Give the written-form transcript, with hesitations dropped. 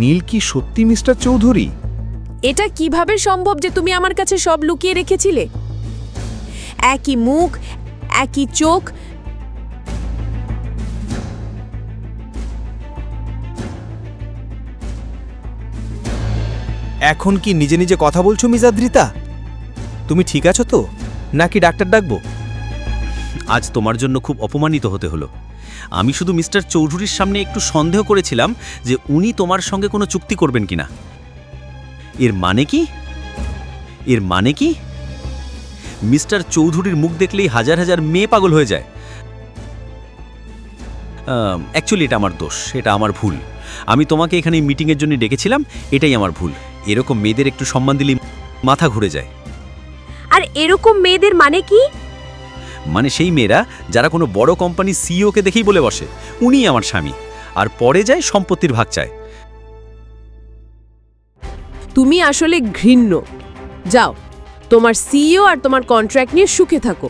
নীল কি সত্যি মিস্টার চৌধুরী? এটা কিভাবে সম্ভব যে তুমি আমার কাছে সব লুকিয়ে রেখেছিলে? একই মুখ, একই চোখ। এখন কি নিজে নিজে কথা বলছো মিজাদ্রিতা? তুমি ঠিক আছো তো, নাকি ডাক্তার ডাকবো? আজ তোমার জন্য খুব অপমানিত হতে হলো। আমি শুধু মিস্টার চৌধুরীর সামনে একটু সন্দেহ করেছিলাম যে উনি তোমার সঙ্গে কোনো চুক্তি করবেন কিনা। এর মানে কি? এর মানে কি? মিস্টার চৌধুরীর মুখ দেখলেই হাজার হাজার মেয়ে পাগল হয়ে যায়। অ্যাকচুয়ালি এটা আমার দোষ, এটা আমার ভুল। আমি তোমাকে এখানে মিটিংয়ের জন্য ডেকেছিলাম, এটাই আমার ভুল। এরকম মেয়েদের একটু সম্মান দিলেই মাথা ঘুরে যায়। আর এরকম মেয়েদের মানে কি? মানে সেই মেয়েরা যারা কোনো বড় কোম্পানির সিইওকে দেখেই বলে বসে উনিই আমার স্বামী, আর পরে যায় সম্পত্তির ভাগ চায়। তুমি আসলে ঘৃণ্য। যাও, তোমার সিইও আর তোমার কন্ট্রাক্ট নিয়ে সুখে থাকো।